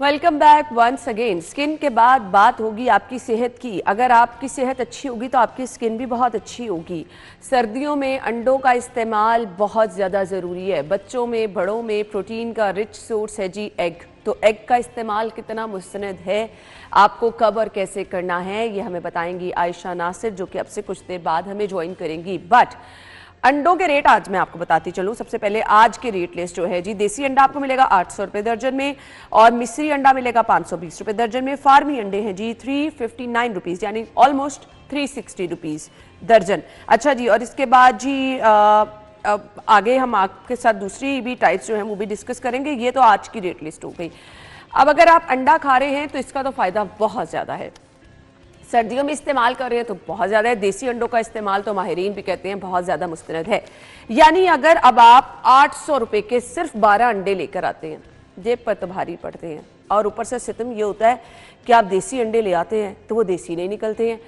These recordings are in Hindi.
Welcome back once again. Skin के बाद बात होगी आपकी सेहत की। अगर आपकी सेहत अच्छी होगी तो आपकी स्किन भी बहुत अच्छी होगी। सर्दियों में अंडों का इस्तेमाल बहुत ज़्यादा ज़रूरी है। बच्चों में, बड़ों में प्रोटीन का रिच सोर्स है जी एग। तो एग का इस्तेमाल कितना मुस्तनद है, आपको कब और कैसे करना है, ये हमें बताएंगी आयशा नासिर, जो कि अब से कुछ देर बाद हमें ज्वाइन करेंगी। बट अंडों के रेट आज मैं आपको बताती चलूँ। सबसे पहले आज के रेट लिस्ट जो है जी, देसी अंडा आपको मिलेगा 800 रुपये दर्जन में और मिस्री अंडा मिलेगा 520 रुपये दर्जन में। फार्मी अंडे हैं जी 359 रुपीज़, यानी ऑलमोस्ट 360 रुपीज़ दर्जन। अच्छा जी, और इसके बाद जी आगे हम आपके साथ दूसरी भी टाइप्स जो हैं वो भी डिस्कस करेंगे। ये तो आज की रेट लिस्ट हो गई। अब अगर आप अंडा खा रहे हैं तो इसका तो फ़ायदा बहुत ज़्यादा है। सर्दियों में इस्तेमाल कर रहे हैं तो बहुत ज़्यादा है। देसी अंडों का इस्तेमाल तो माहिरीन भी कहते हैं बहुत ज़्यादा मुस्तनद है। यानी अगर अब आप 800 रुपये के सिर्फ 12 अंडे लेकर आते हैं, जेब पर तो भारी पड़ते हैं। और ऊपर से सितम ये होता है कि आप देसी अंडे ले आते हैं तो वो देसी नहीं निकलते हैं।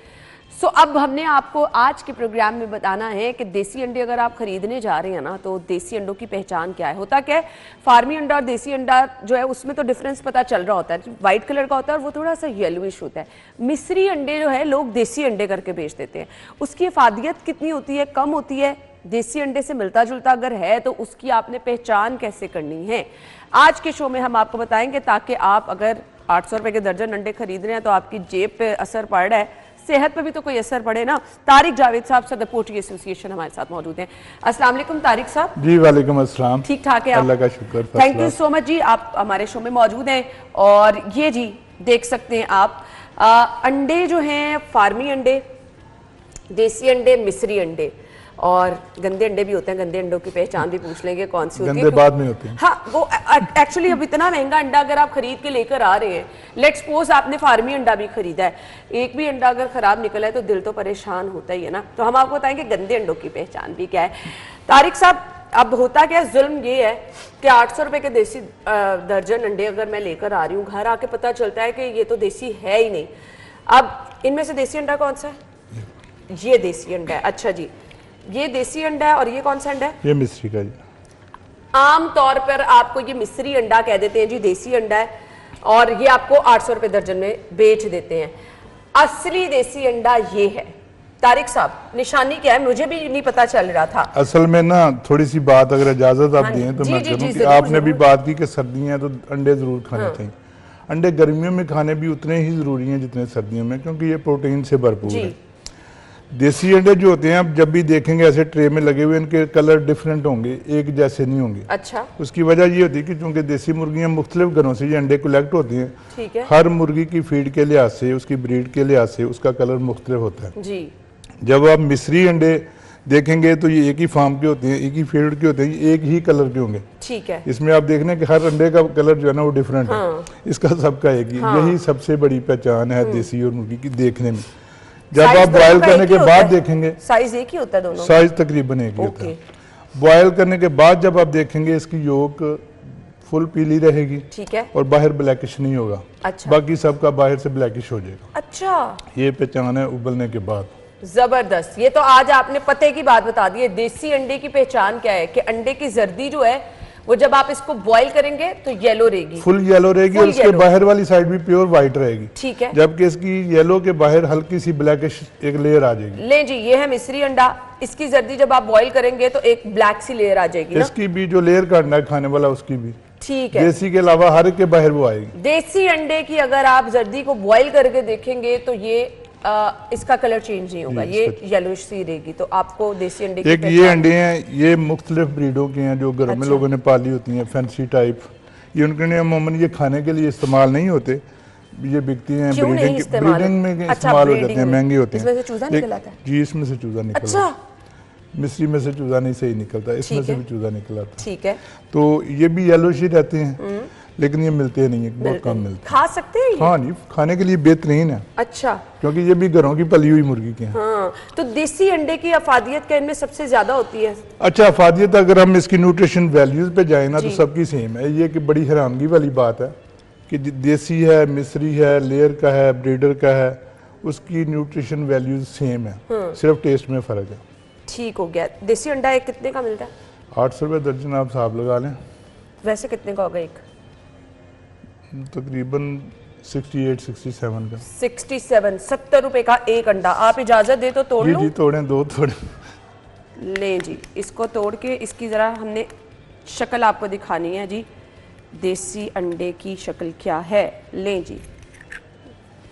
सो अब हमने आपको आज के प्रोग्राम में बताना है कि देसी अंडे अगर आप खरीदने जा रहे हैं ना, तो देसी अंडों की पहचान क्या है। होता क्या है, फार्मी अंडा और देसी अंडा जो है उसमें तो डिफरेंस पता चल रहा होता है। वाइट कलर का होता है और वो थोड़ा सा येलोइश होता है। मिस्री अंडे जो है लोग देसी अंडे करके बेच देते हैं। उसकी अफादियत कितनी होती है, कम होती है। देसी अंडे से मिलता जुलता अगर है तो उसकी आपने पहचान कैसे करनी है, आज के शो में हम आपको बताएंगे, ताकि आप अगर 800 रुपये के दर्जन अंडे खरीद रहे हैं तो आपकी जेब पे असर पड़ रहा है, सेहत पे भी तो कोई असर पड़े ना। तारिक जावेद साहब सदर पोल्ट्री एसोसिएशन हमारे साथ मौजूद हैं। अस्सलाम वालेकुम तारिक साहब। जी वालेकुम अस्सलाम। ठीक ठाक है आप? अल्लाह का शुक्र। थैंक यू सो मच जी, आप हमारे शो में मौजूद हैं। और ये जी देख सकते हैं आप अंडे जो हैं, फार्मी अंडे, देसी अंडे, मिस्री अंडे और गंदे अंडे भी होते हैं। गंदे अंडों की पहचान भी पूछ लेंगे कौन सी होती है। बाद में होते हैं। हाँ, वो एक्चुअली अब इतना महंगा अंडा अगर आप खरीद के लेकर आ रहे हैं, लेट्स सपोज आपने फार्मी अंडा भी खरीदा है, एक भी अंडा अगर खराब निकला है तो दिल तो परेशान होता ही है ना। तो हम आपको बताएंगे गंदे अंडों की पहचान भी क्या है। तारिक साहब, अब होता क्या है, जुल्म ये है कि 800 रुपये के देसी दर्जन अंडे अगर मैं लेकर आ रही हूँ, घर आके पता चलता है कि ये तो देसी है ही नहीं। अब इनमें से देसी अंडा कौन सा है? ये देसी अंडा है। अच्छा जी, ये देसी अंडा है और ये कौन सा अंडा है? ये मिस्री का जी। आम तौर पर आपको ये मिस्री अंडा कह देते हैं जी, देसी अंडा है, और ये आपको 800 रुपये दर्जन में बेच देते हैं। असली देसी अंडा ये है। तारिक साहब, निशानी क्या है, मुझे भी नहीं पता चल रहा था। असल में ना थोड़ी सी बात अगर इजाजत आप दें तो जी, मैं जी, करूं जी, कि जरूर, आपने जरूर। भी बात की कि सर्दियां हैं तो अंडे जरूर खाने चाहिए। अंडे गर्मियों में खाने भी उतने ही जरूरी हैं जितने सर्दियों में, क्योंकि ये प्रोटीन से भरपूर है। देसी अंडे जो होते हैं आप जब भी देखेंगे ऐसे ट्रे में लगे हुए, इनके कलर डिफरेंट होंगे, एक जैसे नहीं होंगे। अच्छा। उसकी वजह ये होती है कि चूंकि देसी मुर्गियां मुख्तलिफ घरों से ये अंडे कलेक्ट होती हैं, ठीक है। हर मुर्गी की फीड के लिहाज से, उसकी ब्रीड के लिहाज से उसका कलर मुख्तलिफ होता है जी। जब आप मिस्री अंडे देखेंगे तो ये एक ही फार्म के होते हैं, एक ही फील्ड के होते हैं, ये एक ही कलर के होंगे। ठीक है। इसमें आप देखने कि हर अंडे का कलर जो है ना वो डिफरेंट है, इसका सबका एक ही। यही सबसे बड़ी पहचान है देसी और मुर्गी की देखने में। जब आप बॉयल करने के बाद देखेंगे, साइज एक ही होता है दोनों? साइज तकरीबन एक ही होता है। बॉयल करने के बाद जब आप देखेंगे इसकी योक फुल पीली रहेगी, ठीक है, और बाहर ब्लैकिश नहीं होगा। अच्छा। बाकी सबका बाहर से ब्लैकिश हो जाएगा। अच्छा, ये पहचान है उबलने के बाद। जबरदस्त। ये तो आज आपने पते की बात बता दी है। देसी अंडे की पहचान क्या है कि अंडे की जर्दी जो है वो जब आप इसको बॉईल करेंगे तो येलो रहेगी, फुल येलो रहेगी, और इसके बाहर वाली साइड भी प्योर व्हाइट रहेगी। ठीक है। जबकि इसकी येलो के बाहर हल्की सी ब्लैकिश एक लेयर आ जाएगी। ले जी, ये है मिस्री अंडा। इसकी जर्दी जब आप बॉईल करेंगे तो एक ब्लैक सी लेयर आ जाएगी ना? इसकी भी जो लेयर काटना है खाने वाला उसकी भी, ठीक है। देसी के अलावा हर एक के बाहर वो आएगी। देसी अंडे की अगर आप जर्दी को बॉईल करके देखेंगे तो ये इसका कलर चेंज नहीं होगा, ये येलोइश सी रहेगी। तो आपको देसी अंडे की एक ये अंडे हैं, ये मुख्तलिफ ब्रीडों के हैं जो घरों में लोगों ने पाली होती हैं, फैंसी टाइप। ये उनके लिए अमूमन ये खाने के लिए इस्तेमाल नहीं होते, ये बिकती हैं ब्रीडिंग में इस्तेमाल हो जाते हैं, महंगे होते हैं। इसमें से चूजा निकल आता है? जी, इसमें से चूजा निकलता है। अच्छा। मिस्री में से चूजा नहीं सही निकलता, इसमें से भी चूजा निकल आता है। ठीक है। तो ये भी येलोइश ही रहते हैं, लेकिन ये मिलते नहीं है, बहुत कम मिलते हैं। खा सकते हैं ये? हाँ नहीं, खाने के लिए बेहतरीन है। अच्छा। क्योंकि ये भी घरों की पली हुई मुर्गी के हैं। हाँ, तो देसी अंडे की अफादियत क्या इनमें सबसे ज्यादा होती है? अच्छा, अफादियत अगर हम इसकी न्यूट्रिशन वैल्यूज पे जाए ना तो सबकी सेम है। ये कि बड़ी हैरानगी वाली बात है कि देसी है, मिस्री है, लेयर का है, ब्रीडर का है, उसकी न्यूट्रिशन वैल्यूज सेम है, सिर्फ टेस्ट में फर्क है। ठीक हो गया। देसी अंडा एक कितने का मिलता है? 800 रुपये दर्जन आप हिसाब लगा लें। वैसे कितने का होगा एक? तकरीबन 68-67 का। 67 70 रुपए का एक अंडा। आप इजाजत दे तो तोड़ जी लो। जी तोड़ें, दो तोड़ें। लें जी, इसको तोड़ के इसकी ज़रा हमने शक्ल आपको दिखानी है जी, देसी अंडे की शक्ल क्या है। लें जी,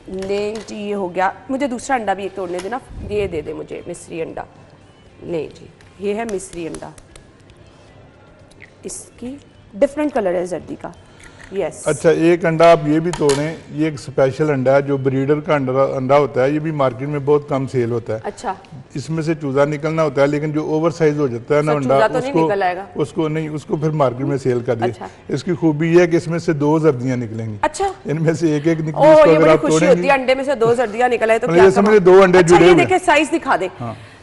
लें जी, ये हो गया। मुझे दूसरा अंडा भी एक तोड़ने देना, ये दे दे मुझे मिस्री अंडा। लें जी, ये है मिस्री अंडा, इसकी डिफरेंट कलर है जर्दी का। यस। अच्छा, एक अंडा आप ये भी तोड़ें, ये एक स्पेशल अंडा है जो ब्रीडर का अंडा होता है, ये भी मार्केट में बहुत कम सेल होता है। अच्छा, इसमें से चूजा निकलना होता है, लेकिन जो ओवर साइज हो जाता है ना अंडा, चूजा तो नहीं निकल आएगा? उसको फिर मार्केट में सेल कर दिए। अच्छा। इसकी खूबी ये है कि इसमें से 2 जर्दियां निकलेंगी। अच्छा, इनमें से एक निकली, ओ इसको ये अगर बड़ी आप खुशी होती है, तोड़ेंगे, अंडे में से 2 जर्दियां निकल आए तो मतलब क्या ये समझ कमाल। लीजिए 2 अंडे अच्छा, जुड़े ये हुए हैं। देखिए साइज दिखा दे।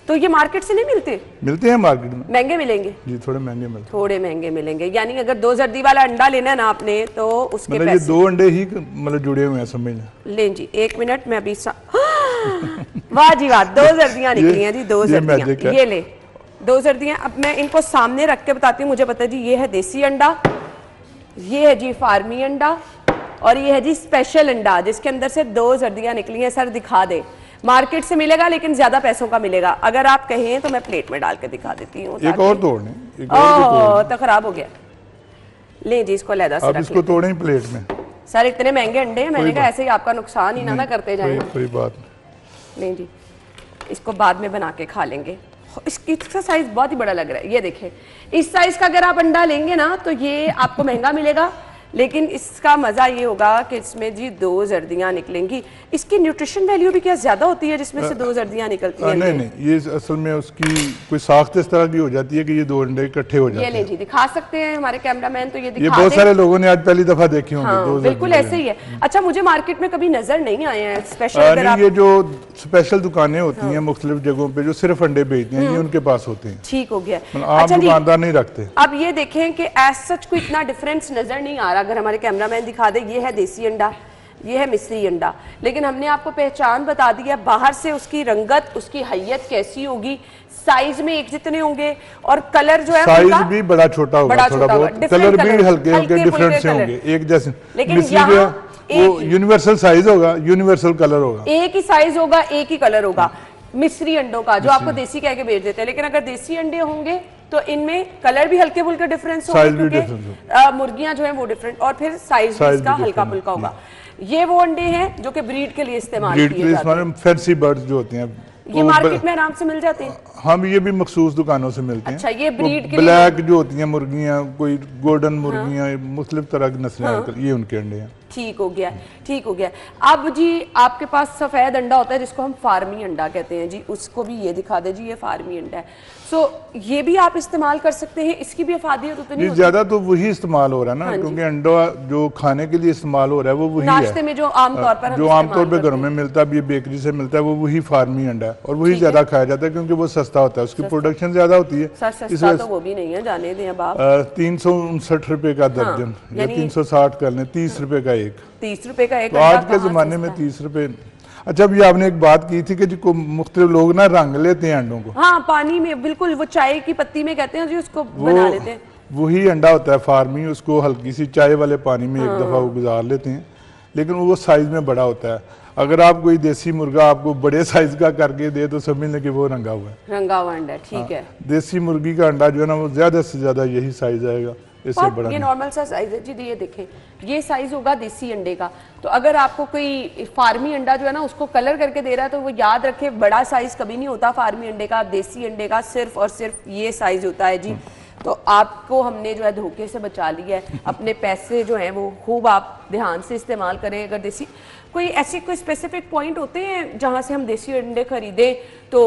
तो ये मार्केट से नहीं मिलते हैं मार्केट में, महंगे मिलेंगे? जी थोड़े महंगे मिलते हैं। थोड़े महंगे मिलेंगे, यानी अगर 2 जर्दी वाला अंडा लेना है ना आपने तो उसके मतलब ये पैसे। 2 अंडे ही मतलब जुड़े हुए हैं, समझ लें। लें जी, 1 मिनट में अभी वाह जी वाह, 2 जर्दियां निकली हैं जी, 2 ये जर्दियां। मैजिक है। ये ले 2 जर्दियां। अब मैं इनको सामने रख के बताती हूँ। मुझे पता है जी, ये है देसी अंडा, ये है जी फार्मी अंडा, और ये है जी स्पेशल अंडा जिसके अंदर से 2 जर्दियां निकली हैं। सर दिखा दे, मार्केट से मिलेगा लेकिन ज्यादा पैसों का मिलेगा। अगर आप कहें तो मैं प्लेट में डाल के दिखा देती हूँ। एक और तोड़ने, एक और भी ओह तो खराब हो गया। लें जी, इसको लहदा से आप रख इसको लेते हैं। तोड़ें प्लेट में। सर इतने महंगे अंडे हैं, मैंने कहा ऐसे ही आपका नुकसान ही ना करते जाएं। कोई बात नहीं। नहीं जी, इसको बाद में बना के खा लेंगे। इसका साइज बहुत ही बड़ा लग रहा है, ये देखें। इस साइज का अगर आप अंडा लेंगे ना तो ये आपको महंगा मिलेगा, लेकिन इसका मजा ये होगा कि इसमें जी 2 जर्दियां निकलेंगी। इसकी न्यूट्रिशन वैल्यू भी क्या ज्यादा होती है जिसमें से 2 जर्दियां निकलती हैं? नहीं नहीं, ये असल में उसकी कोई साख्त इस तरह की हो जाती है कि ये 2 अंडे इकट्ठे हो जाते ये हैं। ले जी, दिखा सकते हैं हमारे कैमरामैन, तो ये ये दिखा बहुत दें। सारे लोगों ने आज पहली दफा देखे होंगे। हाँ, 2 बिल्कुल ऐसे ही है। अच्छा, मुझे मार्केट में कभी नजर नहीं आए हैं स्पेशल। अगर आप ये जो स्पेशल दुकानें होती हैं मुख्तलिफ जगहों पे जो सिर्फ अंडे बेचती हैं, ये उनके पास होते हैं। ठीक हो गया। आम अच्छा जी, दुकानदार नहीं रखते। अब ये देखें कि एज सच कोई इतना डिफरेंस नजर नहीं आ रहा। अगर हमारे कैमरामैन दिखा दे, ये है देसी अंडा, ये है मिस्री अंडा, लेकिन हमने आपको पहचान बता दी है। बाहर से उसकी रंगत, उसकी हैयत कैसी होगी, साइज में एक जितने होंगे, और कलर जो है साइज भी बड़ा छोटा होगा, थोड़ा बहुत कलर भी हल्के हल्के डिफरेंट से होंगे, एक जैसे। लेकिन मिस्री जो है वो यूनिवर्सल साइज होगा, यूनिवर्सल कलर होगा, एक ही साइज होगा, एक ही कलर होगा मिस्री अंडों का, जो आपको देसी कह के बेच देते हैं। लेकिन अगर देसी अंडे होंगे तो इनमें कलर भी हल्के फुल्के डिफरेंस होगा, क्योंकि मुर्गियां जो है वो डिफरेंट, और फिर साइज भी इसका हल्का फुल्का होगा। ये वो अंडे हैं जो कि ब्रीड के लिए इस्तेमाल किए जाते हैं। फैंसी बर्ड्स जो होते हैं, ये मार्केट में आराम से मिल जाते हैं। हम ये भी मखसूस दुकानों से मिलते हैं। अच्छा, ये ब्रीड के ब्लैक जो होती हैं मुर्गियां, कोई गोल्डन मुर्गियां, मुख्तलिफ तरह की नस्लें, ये उनके अंडे हैं। ठीक हो गया, ठीक हो गया। अब जी आपके पास सफेद अंडा होता है जिसको हम फार्मी अंडा कहते हैं जी, उसको भी ये दिखा दे जी, ये फार्मी अंडा है। सो ये भी आप इस्तेमाल कर सकते हैं, इसकी भी अफादियत उतनी होती है। ज्यादा तो वही इस्तेमाल हो रहा है ना, क्योंकि अंडा जो खाने के लिए इस्तेमाल हो रहा है वो वही नाश्ते है में जो आमतौर पर जो आमतौर पर घरों में मिलता है, ये बेकरी से मिलता है, वो वही फार्मी अंडा है, और वही ज्यादा खाया जाता है क्योंकि वो सस्ता होता है, उसकी प्रोडक्शन ज्यादा होती है। सस्ता तो वो भी नहीं है, जाने दें अब आप। 359 रुपए का दर्जन, या 360 कर लें, 30 रुपए का एक, 30 रुपए का एक। तो आज के जमाने में 30 रुपए। अच्छा, अभी आपने एक बात की थी कि जो मुख्तलिफ लोग ना रंग लेते हैं अंडों को। हाँ, पानी में, बिल्कुल, वो चाय की पत्ती में कहते हैं जी, उसको बना लेते हैं। वही अंडा होता है फार्मी, उसको हल्की सी चाय वाले पानी में एक दफा वो गुजार लेते हैं, लेकिन वो साइज में बड़ा होता है। अगर आप कोई देसी मुर्गा आपको बड़े साइज का करके दे तो समझ लें कि वो रंगा हुआ है, रंगा हुआ अंडा। ठीक है। देसी मुर्गी का अंडा जो है ना वो ज्यादा से ज्यादा यही साइज आएगा, इससे बड़ा ये नॉर्मल सा साइज है जी। ये देखें, ये साइज होगा देसी अंडे का। तो अगर आपको कोई फार्मी अंडा जो है ना उसको कलर करके दे रहा है तो वो याद रखे, बड़ा साइज कभी नहीं होता फार्मी अंडे का। देसी अंडे का सिर्फ और सिर्फ ये साइज होता है जी। तो आपको हमने जो है धोखे से बचा लिया है। अपने पैसे जो हैं वो खूब आप ध्यान से इस्तेमाल करें। अगर देसी कोई स्पेसिफिक पॉइंट होते हैं जहां से हम देसी अंडे खरीदें तो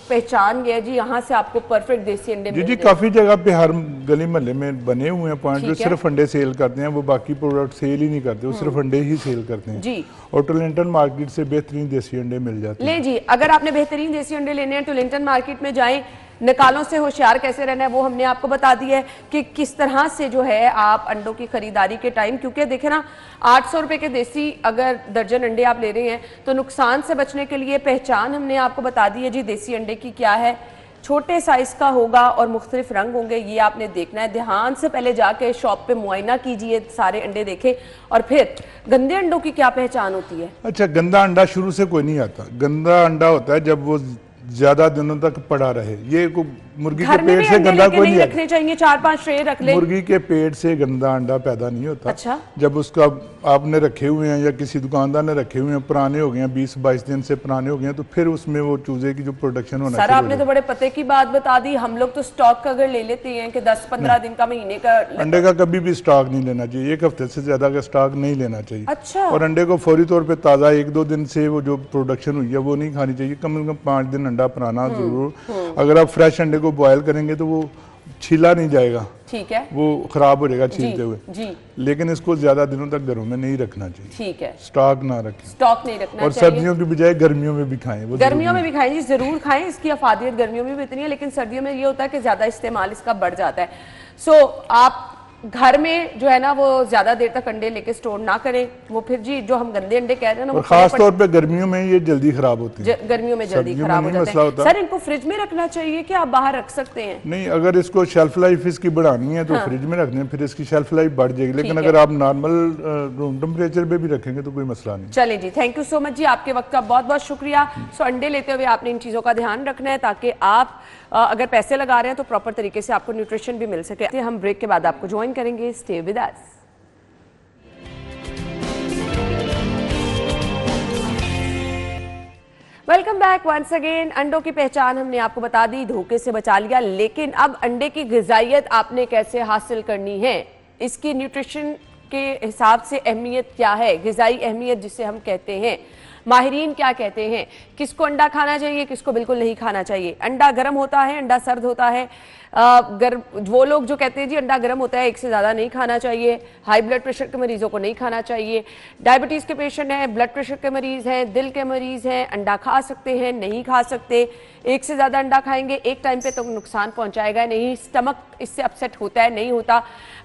पहचान गया जी, यहाँ से आपको परफेक्ट देसी अंडे मिल जी काफी जगह पे हर गली मोहल्ले में बने हुए हैं पॉइंट जो सिर्फ अंडे सेल करते हैं, वो बाकी प्रोडक्ट सेल ही नहीं करते, वो सिर्फ अंडे ही सेल करते हैं जी। और टोलिंटन मार्केट से बेहतरीन देसी अंडे मिल जाते हैं। ले जी, अगर आपने बेहतरीन देसी अंडे लेने हैं टोलिंटन मार्केट में जाएं। निकालों से होशियार कैसे रहना है वो हमने आपको बता दिया है कि किस तरह से जो है आप अंडों की खरीदारी के टाइम, क्योंकि देखें ना 800 रुपए के देसी अगर दर्जन अंडे आप ले रहे हैं तो नुकसान से बचने के लिए पहचान हमने आपको बता दी है जी देसी अंडे की क्या है। छोटे साइज का होगा और मुख्तलिफ रंग होंगे, ये आपने देखना है। ध्यान से पहले जाके शॉप पे मुआयना कीजिए, सारे अंडे देखें। और फिर गंदे अंडों की क्या पहचान होती है? अच्छा, गंदा अंडा शुरू से कोई नहीं आता। गंदा अंडा होता है जब वो ज्यादा दिनों तक पड़ा रहे। ये मुर्गी के पेट से गंदा कोई नहीं रखने चाहिए, 4-5 ट्रे रख ले। मुर्गी के पेट से गंदा अंडा पैदा नहीं होता। अच्छा। जब उसका आपने रखे हुए हैं या किसी दुकानदार ने रखे हुए हैं, पुराने हो गए हैं, 20-22 दिन से पुराने हो गए हैं, तो फिर उसमें वो चूजे की जो प्रोडक्शन होना सर आपने तो बड़े पते की बात बता दी। हम लोग तो स्टॉक अगर ले लेते हैं कि 10-15 दिन का, महीने का, अंडे का कभी भी स्टॉक नहीं लेना चाहिए। 1 हफ्ते से ज्यादा का स्टॉक नहीं लेना चाहिए। अच्छा। और अंडे को फौरी तौर पे ताज़ा 1-2 दिन से वो जो प्रोडक्शन हुई है वो नहीं खानी चाहिए। कम से कम 5 दिन अंडा पुराना जरूर। अगर आप फ्रेश अंडे को बॉयल करेंगे तो वो छीला नहीं जाएगा, ठीक है, वो खराब हो जाएगा छीलते हुए जी। लेकिन इसको ज्यादा दिनों तक घरों में नहीं रखना चाहिए। ठीक है, स्टॉक ना रखें, स्टॉक नहीं रखना और चाहिए। सर्दियों की बजाय गर्मियों में भी खाएं। वो गर्मियों में भी खाएं जी, जरूर खाएं। इसकी अफादियत गर्मियों में भी इतनी है, लेकिन सर्दियों में ये होता है कि ज्यादा इस्तेमाल इसका बढ़ जाता है। सो आप घर में जो है ना वो ज्यादा देर तक अंडे लेके स्टोर ना करें। वो फिर जी जो हम गंदे अंडे कह रहे हैं ना, और खास तौर पे गर्मियों में ये जल्दी खराब होती है। गर्मियों में जल्दी खराब हो जाते हैं। सर इनको फ्रिज में रखना चाहिए कि आप बाहर रख सकते हैं? नहीं, अगर इसको शेल्फ लाइफ इसकी बढ़ानी है तो फ्रिज में रखने, फिर इसकी शेल्फ लाइफ बढ़ जाएगी। लेकिन अगर आप नॉर्मल रूम टेम्परेचर पे भी रखेंगे तो कोई मसला नहीं। चले जी, थैंक यू सो मच जी, आपके वक्त का बहुत बहुत शुक्रिया। सो अंडे लेते हुए आपने इन चीज़ों का ध्यान रखना है ताकि आप अगर पैसे लगा रहे हैं तो प्रॉपर तरीके से आपको न्यूट्रिशन भी मिल सके। हम ब्रेक के बाद आपको ज्वाइन करेंगे, stay with us. Welcome back once again. अंडों की पहचान हमने आपको बता दी, धोखे से बचा लिया, लेकिन अब अंडे की ग़िज़ाइयत आपने कैसे हासिल करनी है, इसकी न्यूट्रिशन के हिसाब से अहमियत क्या है, ग़िज़ाई अहमियत जिसे हम कहते हैं, माहिरीन क्या कहते हैं, किसको अंडा खाना चाहिए, किसको बिल्कुल नहीं खाना चाहिए। अंडा गर्म होता है, अंडा सर्द होता है। वो लोग जो कहते हैं जी अंडा गर्म होता है, 1 से ज़्यादा नहीं खाना चाहिए। हाई ब्लड प्रेशर के मरीजों को नहीं खाना चाहिए। डायबिटीज़ के पेशेंट हैं, ब्लड प्रेशर के मरीज़ हैं, दिल के मरीज़ हैं, अंडा खा सकते हैं, नहीं खा सकते। 1 से ज़्यादा अंडा खाएंगे एक टाइम पे तो नुकसान पहुंचाएगा नहीं, स्टमक इससे अपसेट होता है, नहीं होता।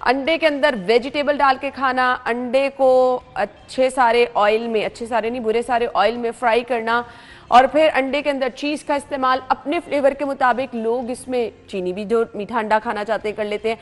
अंडे के अंदर वेजिटेबल डाल के खाना, अंडे को अच्छे सारे ऑयल में, अच्छे सारे नहीं बुरे सारे ऑयल में फ्राई करना, और फिर अंडे के अंदर चीज़ का इस्तेमाल अपने फ्लेवर के मुताबिक। लोग इसमें चीनी भी जो मीठा अंडा खाना चाहते हैं कर लेते हैं।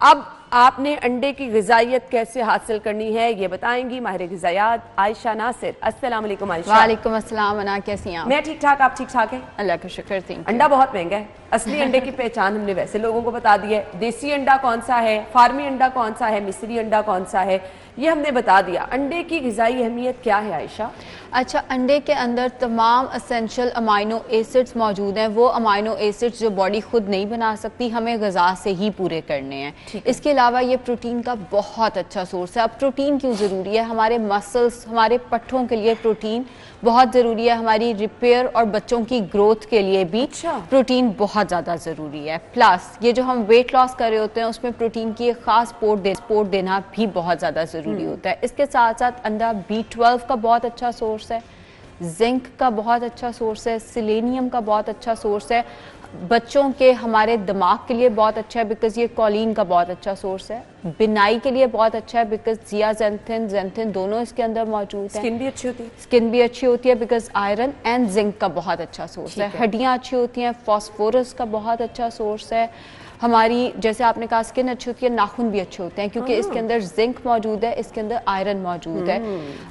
अब आपने अंडे की ग़िज़ाइयत कैसे हासिल करनी है ये बताएंगी माहिर ग़िज़ायात आयशा नासिर। अस्सलाम वालेकुम आयशा। वालेकुम अस्सलाम। अना कैसी हैं आप? मैं ठीक ठाक, आप ठीक ठाक हैं? अल्लाह का शुक्र। Thank you. अंडा बहुत महंगा है। असली अंडे की पहचान हमने वैसे लोगों को बता दी है। देसी अंडा कौन सा है, फार्मी अंडा कौन सा है, मिस्री अंडा कौन सा है, ये हमने बता दिया। अंडे की ग़िज़ाई अहमियत क्या है आयशा? अच्छा, अंडे के अंदर तमाम एसेंशियल अमाइनो एसिड्स मौजूद हैं। वो अमाइनो एसिड्स जो बॉडी खुद नहीं बना सकती, हमें ग़िज़ा से ही पूरे करने हैं। इसके अलावा ये प्रोटीन का बहुत अच्छा सोर्स है। अब प्रोटीन क्यों ज़रूरी है? हमारे मसल्स, हमारे पट्ठों के लिए प्रोटीन बहुत ज़रूरी है, हमारी रिपेयर और बच्चों की ग्रोथ के लिए भी प्रोटीन बहुत ज़्यादा ज़रूरी है। प्लस ये जो हम वेट लॉस कर रहे होते हैं उसमें प्रोटीन की एक ख़ास सपोर्ट देना भी बहुत ज़्यादा ज़रूरी होता है। इसके साथ साथ अंडा B12 का बहुत अच्छा सोर्स है, जिंक का बहुत अच्छा सोर्स है, सिलेनियम का बहुत अच्छा सोर्स है। बच्चों के हमारे दिमाग के लिए बहुत अच्छा है बिकॉज ये कॉलिन का बहुत अच्छा सोर्स है। बिनाई के लिए बहुत अच्छा है बिकॉज ज़ियाज़ैंथिन दोनों इसके अंदर मौजूद है। स्किन भी अच्छी होती है, स्किन भी अच्छी होती है बिकॉज आयरन एंड जिंक का बहुत अच्छा सोर्स है। हड्डियाँ अच्छी होती हैं, फॉस्फोरस का बहुत अच्छा सोर्स है। हमारी जैसे आपने कहा स्किन अच्छी होती है, नाखून भी अच्छे होते हैं क्योंकि इसके अंदर जिंक मौजूद है, इसके अंदर आयरन मौजूद है।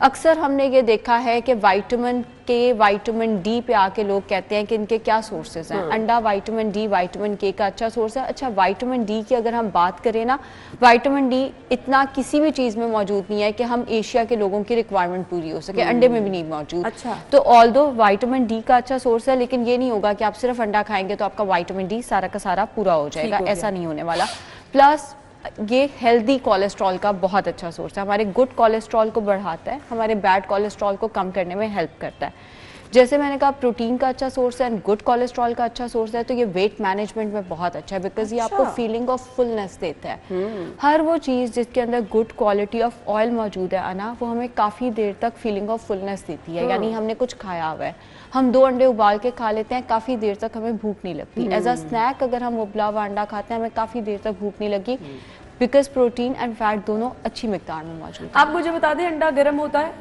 अक्सर हमने ये देखा है कि विटामिन के, विटामिन डी पे आके लोग कहते हैं कि इनके क्या सोर्सेज हैं। अंडा विटामिन डी, विटामिन के का अच्छा सोर्स है। अच्छा, विटामिन डी की अगर हम बात करें ना, विटामिन डी इतना किसी भी चीज़ में मौजूद नहीं है कि हम एशिया के लोगों की रिक्वायरमेंट पूरी हो सके। अंडे में भी नहीं मौजूद। अच्छा। तो ऑल्दो विटामिन डी का अच्छा सोर्स है, लेकिन ये नहीं होगा कि आप सिर्फ अंडा खाएंगे तो आपका विटामिन डी सारा का सारा पूरा हो जाएगा, ऐसा नहीं होने वाला। प्लस ये हेल्दी कोलेस्ट्रॉल का बहुत अच्छा सोर्स है, हमारे गुड कोलेस्ट्रॉल को बढ़ाता है, हमारे बैड कोलेस्ट्रॉल को कम करने में हेल्प करता है। जैसे मैंने कहा प्रोटीन का अच्छा सोर्स है एंड गुड कोलेस्ट्रॉल का अच्छा सोर्स है, तो ये वेट मैनेजमेंट में बहुत अच्छा है बिकॉज ये आपको फीलिंग ऑफ फुलनेस देता है। हर वो चीज़ जिसके अंदर गुड क्वालिटी ऑफ ऑयल मौजूद है ना, वो हमें काफ़ी देर तक फीलिंग ऑफ फुलनेस देती है। यानी हमने कुछ खाया हुआ है, हम 2 अंडे उबाल के खा लेते हैं, काफ़ी देर तक हमें भूख नहीं लगती। एज अ स्नैक अगर हम उबला हुआ अंडा खाते हैं हमें काफ़ी देर तक भूख नहीं लगी बिकॉज प्रोटीन एंड फैट दोनों अच्छी मिकदार में मौजूद है। आप मुझे बता दें अंडा गर्म होता है?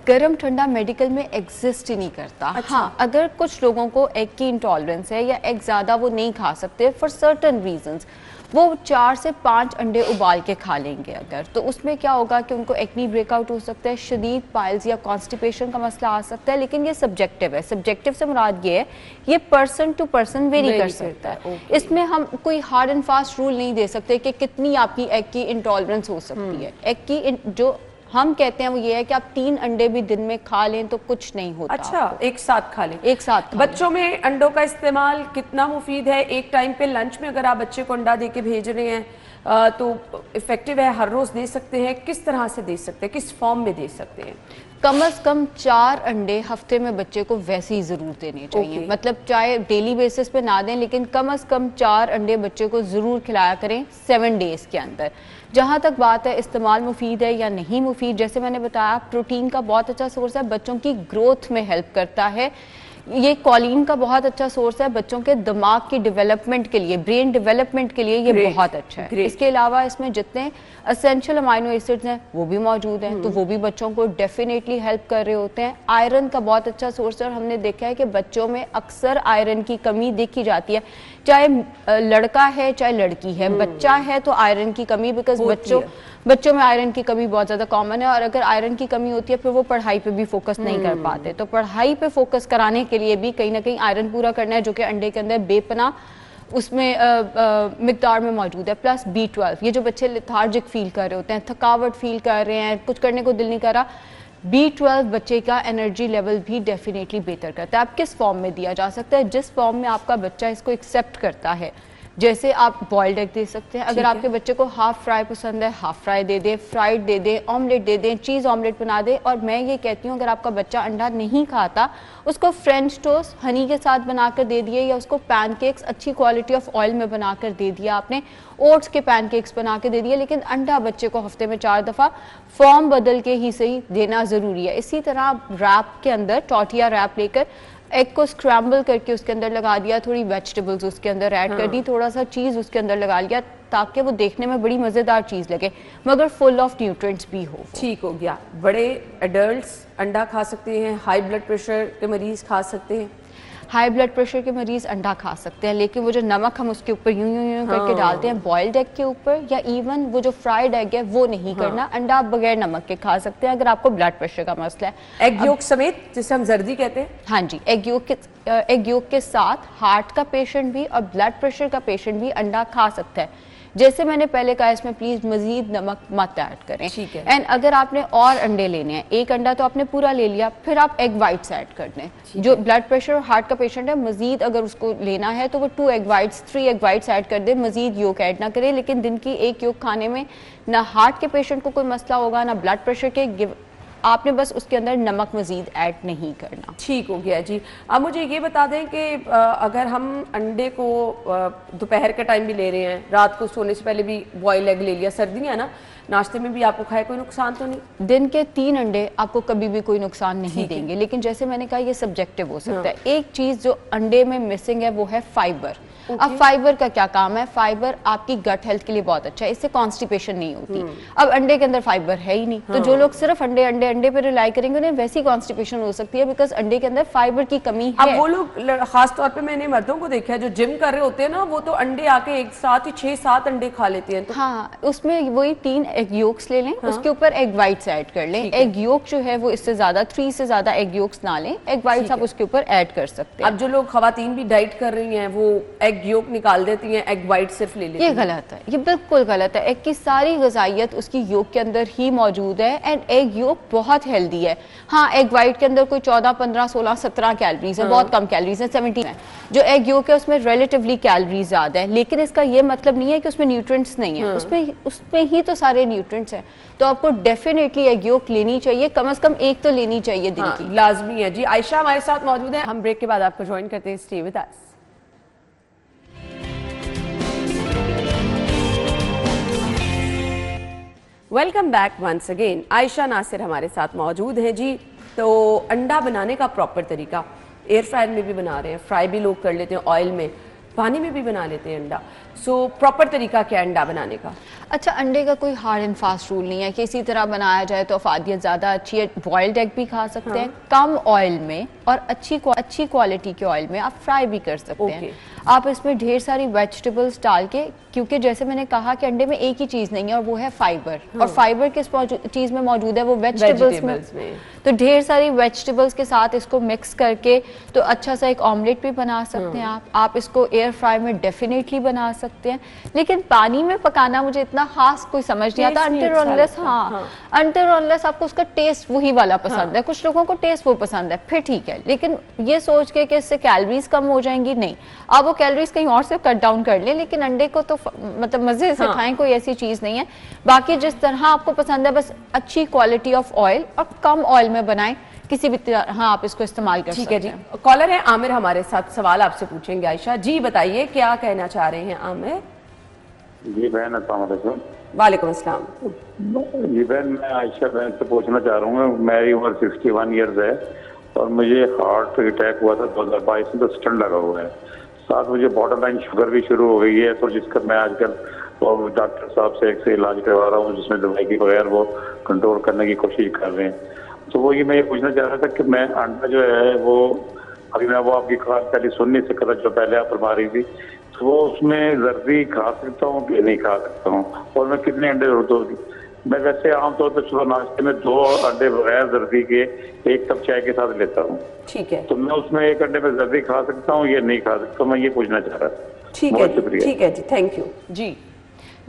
गर्म ठंडा मेडिकल में एग्जिस्ट ही नहीं करता। अच्छा। हाँ, अगर कुछ लोगों को एग की इंटॉलरेंस है या एग ज़्यादा वो नहीं खा सकते फॉर सर्टन रीजंस, वो 4 से 5 अंडे उबाल के खा लेंगे अगर, तो उसमें क्या होगा कि उनको एक्नी ब्रेकआउट हो सकता है, शदीद पाइल्स या कॉन्स्टिपेशन का मसला आ सकता है। लेकिन ये सब्जेक्टिव है। सब्जेक्टिव से मुराद ये है ये पर्सन टू पर्सन वेरी कर सकता है। इसमें हम कोई हार्ड एंड फास्ट रूल नहीं दे सकते कि कितनी आपकी एग की इंटॉलरेंस हो सकती है। एग की जो हम कहते हैं वो ये है कि आप 3 अंडे भी दिन में खा लें तो कुछ नहीं होता। अच्छा, एक साथ खा लें। एक साथ खा लें। बच्चों में अंडों का इस्तेमाल कितना मुफीद है? एक टाइम पे लंच में अगर आप बच्चे को अंडा दे के भेज रहे हैं तो इफेक्टिव है? हर रोज दे सकते हैं? किस तरह से दे सकते हैं? किस फॉर्म में दे सकते हैं? कम से कम 4 अंडे हफ्ते में बच्चे को वैसे ही जरूर देने चाहिए। मतलब चाहे डेली बेसिस पे ना दें, लेकिन कम से कम 4 अंडे बच्चे को जरूर खिलाया करें 7 डेज के अंदर। जहाँ तक बात है इस्तेमाल मुफीद है या नहीं मुफीद, जैसे मैंने बताया प्रोटीन का बहुत अच्छा सोर्स है, बच्चों की ग्रोथ में हेल्प करता है। ये कॉलिन का बहुत अच्छा सोर्स है, बच्चों के दिमाग की डेवलपमेंट के लिए, ब्रेन डेवलपमेंट के लिए ये बहुत अच्छा है। इसके अलावा इसमें जितने एसेंशियल अमाइनो एसिड्स हैं वो भी मौजूद हैं, तो वो भी बच्चों को डेफिनेटली हेल्प कर रहे होते हैं। आयरन का बहुत अच्छा सोर्स है और हमने देखा है कि बच्चों में अक्सर आयरन की कमी देखी जाती है, चाहे लड़का है चाहे लड़की है। बच्चा है तो आयरन की कमी, बिकॉज बच्चों में आयरन की कमी बहुत ज़्यादा कॉमन है। और अगर आयरन की कमी होती है फिर वो पढ़ाई पे भी फोकस नहीं कर पाते, तो पढ़ाई पे फोकस कराने के लिए भी कहीं ना कहीं आयरन पूरा करना है, जो कि अंडे के अंदर बेपना उसमें मिकदार में मौजूद है। प्लस B12, ये जो बच्चे लेथार्जिक फील कर रहे होते हैं, थकावट फील कर रहे हैं, कुछ करने को दिल नहीं कर रहा, B12 बच्चे का एनर्जी लेवल भी डेफिनेटली बेहतर करता है। आप किस फॉर्म में दिया जा सकता है? जिस फॉर्म में आपका बच्चा इसको एक्सेप्ट करता है। जैसे आप बॉइल्ड एग दे सकते हैं, अगर आपके बच्चे को हाफ फ्राई पसंद है हाफ फ्राई दे दें, फ्राइड दे दें, ऑमलेट दे दें, चीज़ ऑमलेट बना दें। और मैं ये कहती हूँ अगर आपका बच्चा अंडा नहीं खाता, उसको फ्रेंच टोस्ट हनी के साथ बनाकर दे दिए, या उसको पैनकेक्स अच्छी क्वालिटी ऑफ ऑयल में बनाकर दे दिया आपने, ओट्स के पैनकेक्स बना के दे दिए, लेकिन अंडा बच्चे को हफ्ते में 4 दफ़ा फॉर्म बदल के ही सही देना ज़रूरी है। इसी तरह रैप के अंदर टॉर्टिया रैप लेकर एग को स्क्रैम्बल करके उसके अंदर लगा दिया, थोड़ी वेजिटेबल्स उसके अंदर ऐड कर दी, थोड़ा सा चीज़ उसके अंदर लगा लिया, ताकि वो देखने में बड़ी मज़ेदार चीज़ लगे मगर फुल ऑफ न्यूट्रिएंट्स भी हो। ठीक हो गया। बड़े एडल्ट्स अंडा खा सकते हैं, हाई ब्लड प्रेशर के मरीज खा सकते हैं? हाई ब्लड प्रेशर के मरीज अंडा खा सकते हैं, लेकिन वो जो नमक हम उसके ऊपर यूं यूं यूं करके डालते हैं बॉइल्ड एग के ऊपर, या इवन वो जो फ्राइड एग है वो नहीं करना। अंडा आप बगैर नमक के खा सकते हैं अगर आपको ब्लड प्रेशर का मसला है। एग योक समेत, जिसे हम जर्दी कहते हैं? हाँ जी, एग योक के साथ हार्ट का पेशेंट भी और ब्लड प्रेशर का पेशेंट भी अंडा खा सकता है। जैसे मैंने पहले कहा, इसमें प्लीज मजीद नमक मत ऐड करें। ठीक है। एंड अगर आपने और अंडे लेने हैं, एक अंडा तो आपने पूरा ले लिया, फिर आप एग वाइट्स ऐड कर दें। जो ब्लड प्रेशर और हार्ट का पेशेंट है, मजीद अगर उसको लेना है तो वो 2 egg whites 3 egg whites add कर दे, मजीद योक ऐड ना करें। लेकिन दिन की एक योक खाने में ना हार्ट के पेशेंट को कोई मसला होगा ना ब्लड प्रेशर के, आपने बस उसके अंदर नमक मजीद ऐड नहीं करना। ठीक हो गया जी। अब मुझे ये बता दें कि अगर हम अंडे को दोपहर के टाइम भी ले रहे हैं, रात को सोने से पहले भी बॉयल एग ले लिया, सर्दियाँ ना, नाश्ते में भी आपको खाए, कोई नुकसान तो नहीं? दिन के 3 अंडे आपको कभी भी कोई नुकसान नहीं देंगे, लेकिन जैसे मैंने कहा ये सब्जेक्टिव हो सकता है। एक चीज जो अंडे में मिसिंग है वो है फाइबर। अब फाइबर का क्या काम है? फाइबर आपकी गट हेल्थ के लिए बहुत अच्छा है, इससे कॉन्स्टिपेशन नहीं होती। अब अंडे के अंदर फाइबर है ही नहीं, तो जो लोग सिर्फ अंडे अंडे अंडे पे रिलाई करेंगे उन्हें वैसी कॉन्स्टिपेशन हो सकती है, बिकॉज अंडे के अंदर फाइबर की कमी है। अब वो लोग खास तौर पे मैंने मर्दों को देखा है जो जिम कर रहे होते हैं ना, वो तो अंडे आके एक साथ ही 6-7 अंडे खा लेते हैं। तो हाँ, उसमें वही 3 एग योक्स ले लें, उसके ऊपर एग वाइट्स ऐड कर लें। एग योक जो है वो इससे ज्यादा 3 से ज्यादा एग योक्स ना लें, एग वाइट्स आप उसके ऊपर ऐड कर सकते हैं। अब जो लोग खवातीन भी डाइट कर रही हैं वो एग योक निकाल देती हैं, एग वाइट सिर्फ ले लेती हैं। ये गलत है, ये बिल्कुल गलत है। एग की सारी गजाइत उसकी योक के अंदर ही मौजूद है एंड एग योक बहुत हेल्दी है। हाँ, एग वाइट के अंदर कोई 14, 15, 16, 17 कैलोरीज है, बहुत कम कैलोरीज है, 17 है। जो एग योक है उसमें रिलेटिवली कैलोरीज ज्यादा है, लेकिन इसका ये मतलब नहीं है कि उसमें न्यूट्रिएंट्स नहीं है। उसमें ही तो सारे न्यूट्रिएंट्स हैं। तो आपको डेफिनेटली एग योक लेनी चाहिए, कम से कम एक तो लेनी चाहिए दिन की। लाजमी है जी। आयशा हमारे साथ मौजूद है, हम ब्रेक के बाद आपको ज्वाइन करते हैं। Stay with us. Welcome back once again. Ayesha Nasir हमारे साथ मौजूद है जी। तो अंडा बनाने का प्रॉपर तरीका, एयर फ्रायर में भी बना रहे हैं, फ्राई भी लोग कर लेते हैं ऑयल में, पानी में भी बना लेते हैं अंडा। सो प्रॉपर तरीका क्या है अंडा बनाने का? अच्छा, अंडे का कोई हार्ड एंड फास्ट रूल नहीं है कि इसी तरह बनाया जाए तो अफादियत ज़्यादा अच्छी है। बॉइल्ड एग भी खा सकते हैं कम ऑयल में, और अच्छी क्वालिटी के ऑयल में आप फ्राई भी कर सकते हैं। आप इसमें ढेर सारी वेजिटेबल्स डाल के, क्योंकि जैसे मैंने कहा कि अंडे में एक ही चीज़ नहीं है और वो है फाइबर, और फाइबर किस चीज़ में मौजूद है? वो वेजिटेबल्स में। तो ढेर सारी वेजिटेबल्स के साथ इसको मिक्स करके तो अच्छा सा एक ऑमलेट भी बना सकते हैं आप इसको एयर फ्राई में डेफिनेटली बना सकते हैं। लेकिन पानी में पकाना मुझे इतना खास कोई समझ नहीं आता अनटिल अनलेस अनटिल अनलेस आपको उसका टेस्ट वही वाला पसंद है। कुछ लोगों को टेस्ट वो पसंद है, फिर ठीक है। लेकिन ये सोच के कि इससे कैलोरीज कम हो जाएंगी, नहीं, आप वो कैलोरीज कहीं और से कट डाउन कर लें, लेकिन अंडे को तो मतलब मजे से खाएं, कोई ऐसी चीज नहीं है। बाकी जिस तरह आपको पसंद है, बस अच्छी क्वालिटी ऑफ ऑयल और कम ऑयल में बनाएं, किसी भी तरह आप इसको इस्तेमाल कर सकते हैं। ठीक है जी। कॉलर है आमिर हमारे साथ, सवाल आपसे पूछेंगे आयशा जी। बताइए क्या कहना चाह रहे हैं आमिर? जी बहन, अस्सलाम वालेकुम। वालेकुम अस्सलाम। जी बहन, मैं आयशा बहन से पूछना चाह रहा हूँ, मेरी उम्र 61 ईयर्स है और मुझे हार्ट अटैक हुआ था 2022 में, तो स्टंट लगा हुआ है। साथ मुझे बॉर्डर लाइन शुगर भी शुरू हो गई है, तो जिसका मैं आजकल डॉक्टर साहब से एक से इलाज करवा रहा हूँ, जिसमें दवाई के बगैर वो कंट्रोल करने की कोशिश कर रहे हैं। तो वो मैं ये पूछना चाह रहा था कि मैं अंडा जो है वो, अभी मैं वो आपकी खास पहले सुन नहीं सकता जो पहले आप फरमा रही थी, तो वो उसमें जर्दी खा सकता हूँ कि नहीं खा सकता हूँ, और मैं कितने अंडे जरूरत होगी? मैं वैसे आमतौर पर सुबह नाश्ते में 2 अंडे बगैर जर्दी के 1 कप चाय के साथ लेता हूँ। ठीक है, तो मैं उसमें 1 अंडे में जर्दी खा सकता हूँ या नहीं खा सकता? मैं ये पूछना चाह रहा था। ठीक है जी, थैंक यू जी।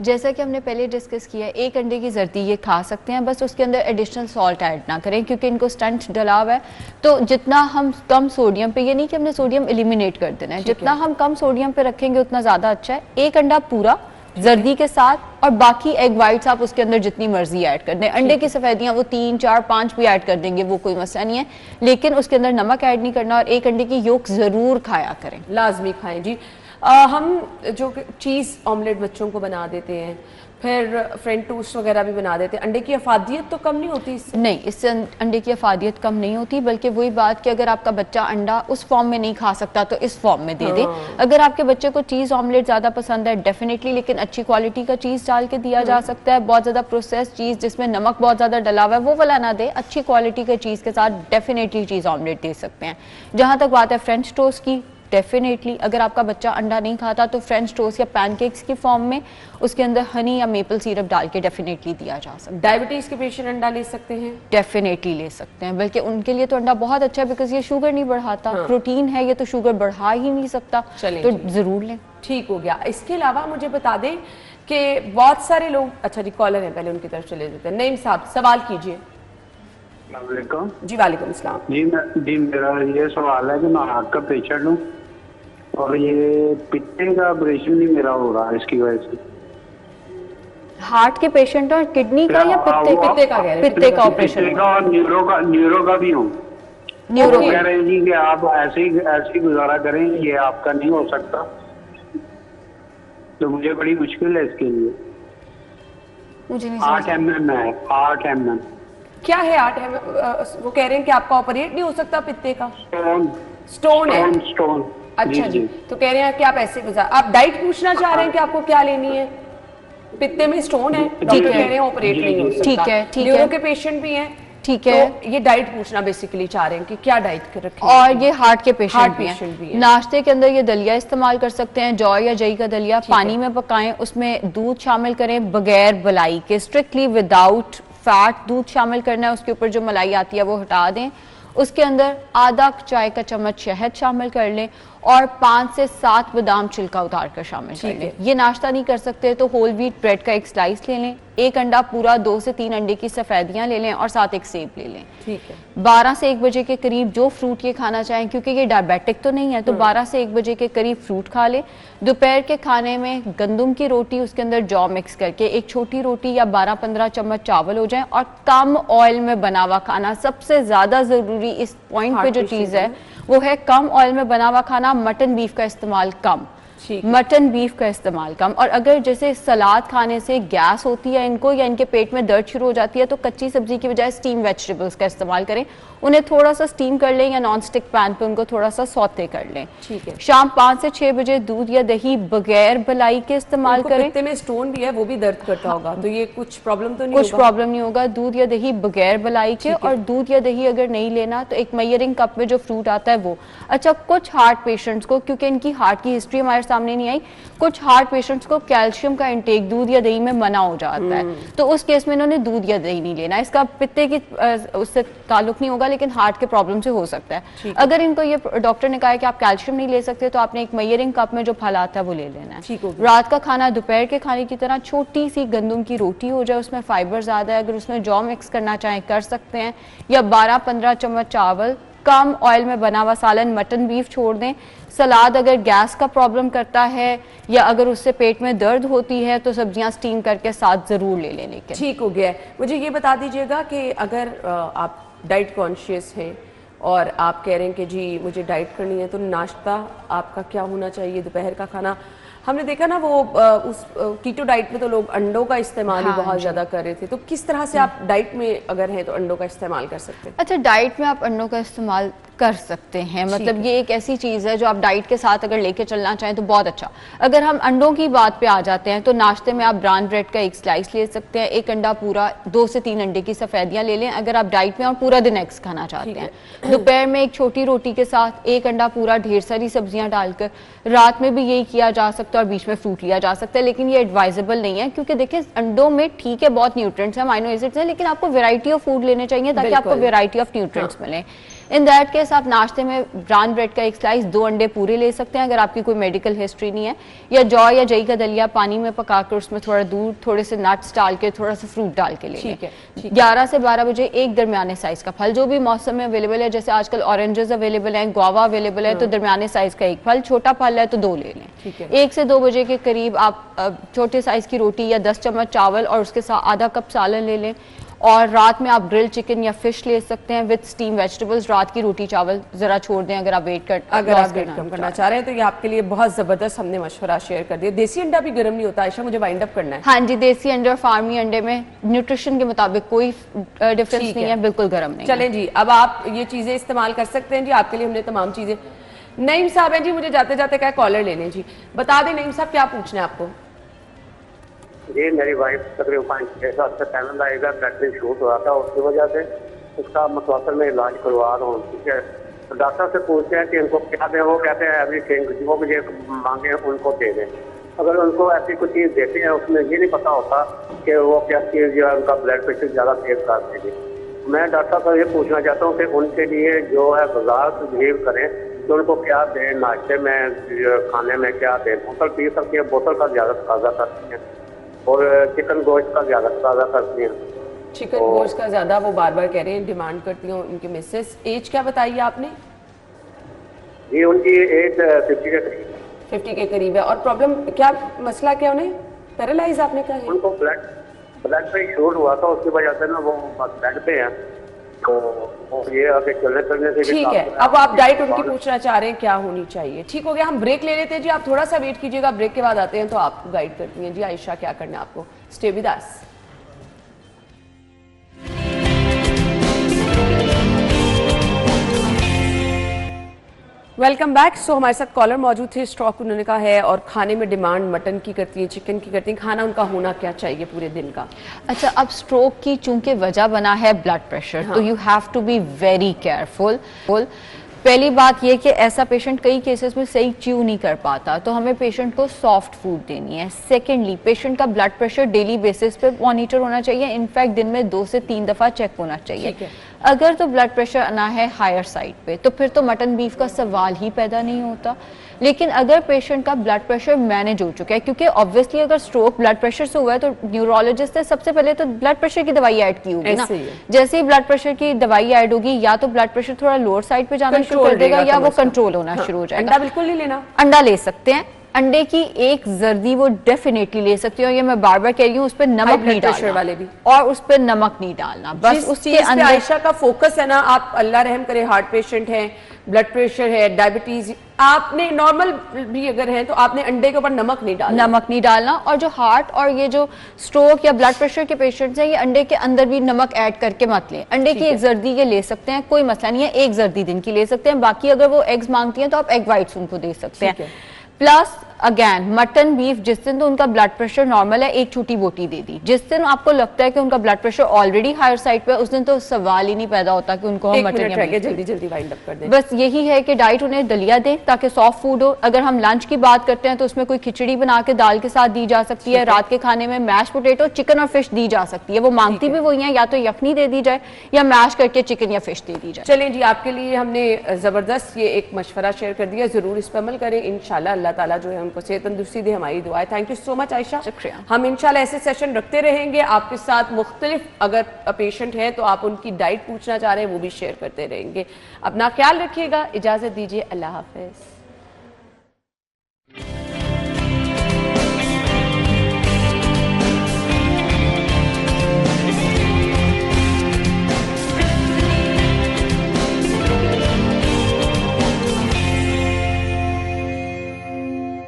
जैसा कि हमने पहले डिस्कस किया है, 1 अंडे की जर्दी ये खा सकते हैं, बस उसके अंदर एडिशनल सॉल्ट ऐड ना करें, क्योंकि इनको स्टंट डला हुआ है। तो जितना हम कम सोडियम पे, ये नहीं कि हमने सोडियम एलिमिनेट कर देना है, जितना हम कम सोडियम पे रखेंगे उतना ज़्यादा अच्छा है। 1 अंडा पूरा जर्दी के साथ, और बाकी एग वाइट्स आप उसके अंदर जितनी मर्जी ऐड कर दें। अंडे की सफेदियां वो 3, 4, 5 भी ऐड कर देंगे, वो कोई मसला नहीं है, लेकिन उसके अंदर नमक ऐड नहीं करना। और 1 अंडे की योक जरूर खाया करें, लाजमी खाएं जी। हम जो चीज़ ऑमलेट बच्चों को बना देते हैं, फिर फ्रेंच टोस्ट वगैरह भी बना देते हैं, अंडे की अफादियत तो कम नहीं होती इससे? नहीं, इससे अंडे की अफादियत कम नहीं होती, बल्कि वही बात कि अगर आपका बच्चा अंडा उस फॉर्म में नहीं खा सकता तो इस फॉर्म में दे दे। अगर आपके बच्चे को चीज़ ऑमलेट ज़्यादा पसंद है, डेफिनेटली, लेकिन अच्छी क्वालिटी का चीज़ डाल के दिया जा सकता है। बहुत ज़्यादा प्रोसेस चीज़ जिसमें नमक बहुत ज़्यादा डला हुआ है वो वाला ना दे, अच्छी क्वालिटी के चीज़ के साथ डेफिनेटली चीज़ ऑमलेट दे सकते हैं। जहाँ तक बात है फ्रेंच टोस्ट की, डेफिनेटली अगर आपका बच्चा अंडा नहीं खाता तो फ्रेंच टोस्ट या पैनकेक्स की फॉर्म में उसके अंदर हनी या मेपल सिरप डाल के डेफिनेटली दिया जा सकता है। डायबिटीज के पेशेंट अंडा ले सकते हैं? डेफिनेटली ले सकते हैं, बल्कि उनके लिए तो अंडा बहुत अच्छा है, बिकॉज ये शुगर नहीं बढ़ाता, प्रोटीन है, ये तो शुगर बढ़ा ही नहीं सकता, तो जरूर लें। ठीक हो गया। इसके अलावा मुझे बता दें कि बहुत सारे लोग, अच्छा जी कॉलर है, पहले उनकी तरफ चले जाते हैं। नईम साहब सवाल कीजिए। जी वालेकुम अस्सलाम। जी मेरा ये सवाल है कि मैं हार्ट का पेशेंट हूँ और ये पित्ते का ऑपरेशन नहीं मेरा हो रहा है, इसकी वजह से। हार्ट के पेशेंट और किडनी का या पित्ते का? पित्ते का ऑपरेशन और न्यूरो का भी हूँ। न्यूरो कह रहे हैं जी कि आप ऐसे ही गुजारा करें, ये आपका नहीं हो सकता, तो मुझे बड़ी मुश्किल है इसके लिए। मुझे नहीं 8 mm है, 8 mm। क्या है 8 वो कह रहे हैं कि आपका ऑपरेट नहीं हो सकता पित्ते का? स्टोन है। स्टोन। अच्छा जी, तो कह रहे हैं कि आप ऐसे गुजार, आप डाइट पूछना चाह रहे हैं कि आपको क्या लेनी है? पित्ते में स्टोन है, डॉक्टर कह रहे हैं ऑपरेट नहीं हो सकता। ठीक है, ठीक है। न्यूरो के पेशेंट भी हैं, ठीक है। तो ये डाइट पूछना बेसिकली चाह रहे हैं कि क्या डाइट रखें। और ये हार्ट के पेशेंट भी हैं। नाश्ते के अंदर ये दलिया इस्तेमाल कर सकते हैं, जौ या जई का दलिया, पानी में पकाएं, उसमें दूध शामिल करें बगैर मलाई के, स्ट्रिक्टली विदाउट फैट दूध शामिल करना है, उसके ऊपर जो मलाई आती है वो हटा दें। उसके अंदर आधा चाय का चम्मच शहद शामिल कर लें और 5 से 7 बादाम छिलका उतार कर शामिल कर लें। ये नाश्ता नहीं कर सकते तो होल व्हीट ब्रेड का 1 स्लाइस ले लें, 1 अंडा पूरा, 2 से 3 अंडे की सफेदियां ले लें और साथ 1 सेब ले लें। ठीक है। 12 से 1 बजे के करीब जो फ्रूट ये खाना चाहें, क्योंकि ये डायबिटिक तो नहीं है, तो 12 से 1 बजे के करीब फ्रूट खा लें। दोपहर के खाने में गंदम की रोटी, उसके अंदर जौ मिक्स करके 1 छोटी रोटी या 12-15 चम्मच चावल हो जाए, और कम ऑयल में बना हुआ खाना। सबसे ज्यादा जरूरी इस पॉइंट पे जो चीज है वो है कम ऑयल में बना हुआ खाना, मटन बीफ का इस्तेमाल कम। मटन बीफ का इस्तेमाल कम। और अगर जैसे सलाद खाने से गैस होती है इनको या इनके पेट में दर्द शुरू हो जाती है तो कच्ची सब्जी की बजाय स्टीम वेजिटेबल्स का इस्तेमाल करें, उन्हें थोड़ा सा स्टीम कर लें या नॉन स्टिक पैन पे उनको थोड़ा सा सौते कर लें। ठीक है। शाम 5 से 6 बजे दूध या दही बगैर बलाई के इस्तेमाल करें। पित्ते में स्टोन भी है, वो भी दर्द करता होगा, तो ये कुछ प्रॉब्लम तो नहीं कुछ प्रॉब्लम नहीं होगा। दूध या दही बगैर बलाई के, और दूध या दही अगर नहीं लेना तो एक मेजरिंग कप में जो फ्रूट आता है वो। अच्छा, कुछ हार्ट पेशेंट्स को, क्योंकि इनकी हार्ट की हिस्ट्री हमारे सामने नहीं आई, कुछ हार्ट पेशेंट्स को कैल्शियम का इंटेक दूध या दही में मना हो जाता है, तो उस केस में इन्होंने दूध या दही नहीं लेना। इसका पित्ते की उससे ताल्लुक नहीं होगा, लेकिन हार्ट के प्रॉब्लम से हो सकता है। अगर इनको ये डॉक्टर ने कहा है कि आप कैल्शियम नहीं ले सकते तो आपने एक मेजरिंग कप में जो फल आता है वो ले लेना है। रात का खाना दोपहर के खाने की तरह छोटी सी गंदम की रोटी हो जाए, उसमें फाइबर ज्यादा है, अगर उसमें जौ मिक्स करना चाहें कर सकते हैं, या 12-15 चम्मच चावल, कम ऑयल में बना हुआ सालन, मटन बीफ छोड़ दें। सलाद अगर गैस का प्रॉब्लम करता है या अगर उससे पेट में दर्द होती है तो सब्जियां स्टीम करके साथ जरूर ले लें। लेकिन ठीक हो गया। मुझे ये बता दीजिएगा कि अगर आप डाइट कॉन्शियस हैं और आप कह रहे हैं कि जी मुझे डाइट करनी है, तो नाश्ता आपका क्या होना चाहिए? दोपहर का खाना हमने देखा ना, वो उस कीटो डाइट में तो लोग अंडों का इस्तेमाल ही बहुत ज्यादा कर रहे थे, तो किस तरह से आप डाइट में अगर हैं तो अंडों का इस्तेमाल कर सकते हैं? अच्छा, डाइट में आप अंडों का इस्तेमाल कर सकते हैं, मतलब ये एक ऐसी चीज है जो आप डाइट के साथ अगर लेके चलना चाहें तो बहुत अच्छा। अगर हम अंडों की बात पे आ जाते हैं तो नाश्ते में आप ब्राउन ब्रेड का एक स्लाइस ले सकते हैं, एक अंडा पूरा, 2 से 3 अंडे की सफेदियां ले लें अगर आप डाइट में और पूरा दिन एग्स खाना चाहते हैं। दोपहर में एक छोटी रोटी के साथ एक अंडा पूरा, ढेर सारी सब्जियां डालकर। रात में भी यही किया जा सकता है और बीच में फ्रूट लिया जा सकता है, लेकिन ये एडवाइजेबल नहीं है क्योंकि देखिए अंडों में ठीक है बहुत न्यूट्रिएंट्स हैं, अमाइनो एसिड्स हैं, लेकिन आपको वैरायटी ऑफ फूड लेने चाहिए ताकि आपको वैरायटी ऑफ न्यूट्रिएंट्स मिले। इन दैट केस आप नाश्ते में ब्राउन ब्रेड का एक स्लाइस, 2 अंडे पूरे ले सकते हैं अगर आपकी कोई मेडिकल हिस्ट्री नहीं है, या जौ या जई का दलिया पानी में पकाकर उसमें थोड़ा दूध, थोड़े से नट्स डाल के, थोड़ा सा फ्रूट डाल के ले लें। 11 से 12 बजे एक दरमियाने साइज का फल, जो भी मौसम में अवेलेबल है, जैसे आजकल ऑरेंजेस अवेलेबल हैं, गुआवा अवेलेबल है, तो दरमियाने साइज का एक फल, छोटा फल है तो 2 ले लें। 1 से 2 बजे के करीब आप छोटे साइज की रोटी या 10 चम्मच चावल और उसके साथ आधा कप सालन ले लें। और रात में आप ग्रिल चिकन या फिश ले सकते हैं विद स्टीम वेजिटेबल्स। रात की रोटी चावल जरा छोड़ दें अगर आप वेट कम करना चाह रहे हैं, तो ये आपके लिए बहुत जबरदस्त हमने मशवरा शेयर कर दिया। देसी अंडा भी गर्म नहीं होता आयशा, मुझे वाइंड अप करना है। हाँ जी, देसी अंडे और फार्मी अंडे में न्यूट्रिशन के मुताबिक कोई डिफरेंस नहीं है, बिल्कुल गर्म नहीं। चलें जी, अब आप ये चीजें इस्तेमाल कर सकते हैं जी, आपके लिए हमने तमाम चीजें। नईम साहब हैं जी, मुझे जाते जाते क्या कॉलर ले लें जी, बता दें नईम साहब क्या पूछना है आपको? जी, मेरी वाइफ तकरीबन 5-6 साल से पैनल आएगा, ब्लड शूट हुआ था, उसकी वजह से उसका मुतवासर में इलाज करवा रहा हूँ। ठीक है, तो डॉक्टर से पूछते हैं कि इनको क्या दें, वो कहते हैं एवरीथिंग, जो मुझे मांगे उनको दे दें। अगर उनको ऐसी कुछ चीज़ देते हैं उसमें ये नहीं पता होता कि वो क्या चीज़ जो है उनका ब्लड प्रेशर ज़्यादा तेज कर देगी। मैं डॉक्टर से ये पूछना चाहता हूँ कि उनके लिए जो है बाजार से बिहेव करें, तो उनको क्या दें, नाश्ते में, खाने में क्या दें? बोतल पी सकती है, बोतल का ज़्यादा तकाजा करती हैं, और चिकन गोश्त का ज़्यादा तकाजा करती हैं। चिकन गोश्त का ज़्यादा वो बार बार कह रहे हैं, डिमांड करती हूँ उनकी मिसेस। एज क्या बताइए आपने? जी, उनकी एज 50 के करीब। 50 के करीब है। और प्रॉब्लम क्या, मसला क्या, उन्हें पैरालाइज आपने कहा है? उनको ब्लड पे शूट हुआ था, उसकी वजह से ना वो बेड पे हैं, तो ये आगे चलने फिरने से। ठीक है, अब आप डाइट उनकी पूछना चाह रहे हैं क्या होनी चाहिए। ठीक हो गया, हम ब्रेक ले लेते हैं जी, आप थोड़ा सा वेट कीजिएगा, ब्रेक के बाद आते हैं तो आपको गाइड करती हैं जी आयशा क्या करना है आपको। Stay with us. Welcome back. So हमारे साथ कॉलर मौजूद थे, स्ट्रोक उन्होंने कहा है और खाने में डिमांड मटन की करती है, चिकन की करती है, खाना उनका होना क्या चाहिए पूरे दिन का? अच्छा, अब स्ट्रोक की चूंकि वजह बना है ब्लड प्रेशर, तो you have to be very careful. पहली बात यह कि ऐसा पेशेंट कई केसेस में सही च्यू नहीं कर पाता, तो हमें पेशेंट को सॉफ्ट फूड देनी है। सेकेंडली, पेशेंट का ब्लड प्रेशर डेली बेसिस पे मॉनिटर होना चाहिए, इनफैक्ट दिन में 2 से 3 दफा चेक होना चाहिए। अगर तो ब्लड प्रेशर आना है हायर साइड पे तो फिर तो मटन बीफ का सवाल ही पैदा नहीं होता। लेकिन अगर पेशेंट का ब्लड प्रेशर मैनेज हो चुका है, क्योंकि ऑब्वियसली अगर स्ट्रोक ब्लड प्रेशर से हुआ है तो न्यूरोलॉजिस्ट ने सबसे पहले तो ब्लड प्रेशर की दवाई ऐड की होगी ना। जैसे ही ब्लड प्रेशर की दवाई ऐड होगी, या तो ब्लड प्रेशर थोड़ा लोअर साइड पे जाना शुरू कर देगा या वो कंट्रोल होना शुरू हो जाएगा। अंडा बिल्कुल नहीं लेना। अंडा ले सकते हैं, अंडे की एक जर्दी वो डेफिनेटली ले सकती हो, ये मैं बार बार कह रही हूँ, उस पर नमक नहीं डालना वाले भी, और उस पर नमक नहीं डालना, बस उसके अंदर। आयशा का फोकस है ना, आप अल्लाह रहम करे हार्ट पेशेंट हैं, ब्लड प्रेशर है, डायबिटीज, आपने नॉर्मल भी अगर है तो आपने अंडे के ऊपर नमक नहीं डालना, और जो हार्ट और ये जो स्ट्रोक या ब्लड प्रेशर के पेशेंट्स हैं, ये अंडे के अंदर भी नमक ऐड करके मत लें। अंडे की एक जर्दी ये ले सकते हैं, कोई मसला नहीं है, एक जर्दी दिन की ले सकते हैं। बाकी अगर वो एग्स मांगती हैं तो आप एग वाइट्स उनको दे सकते हैं। प्लस अगेन मटन बीफ जिस दिन तो उनका ब्लड प्रेशर नॉर्मल है, एक छोटी बोटी दे दी। जिस दिन आपको लगता है कि उनका blood pressure already higher side पे, उस दिन तो सवाल ही नहीं पैदा होता कि उनको हम मटन या जल्दी वाइंड अप कर दें। बस यही है कि डाइट उन्हें दलिया दें ताकि सॉफ्ट फूड हो। अगर हम लंच की बात करते हैं तो उसमें कोई खिचड़ी बना के दाल के साथ दी जा सकती है। रात के खाने में मैश पोटेटो, चिकन और फिश दी जा सकती है। वो मांगती भी वही है, या तो यखनी दे दी जाए या मैश करके चिकन या फिश दे दी जाए। चलें जी, आपके लिए हमने जबरदस्त ये एक मशवरा शेयर कर दिया, जरूर इस पर अमल करें। इंशाल्लाह अल्लाह ताला जो है उनको सेहत तंदुरुस्ती दे, हमारी दुआ है। Thank you so much Ayesha, शुक्रिया। हम इंशाल्लाह ऐसे सेशन रखते रहेंगे आपके साथ। मुख्तलिफ अगर पेशेंट है तो आप उनकी डाइट पूछना चाह रहे हैं वो भी शेयर करते रहेंगे। अपना ख्याल रखिएगा, इजाजत दीजिए, अल्लाह हाफिज।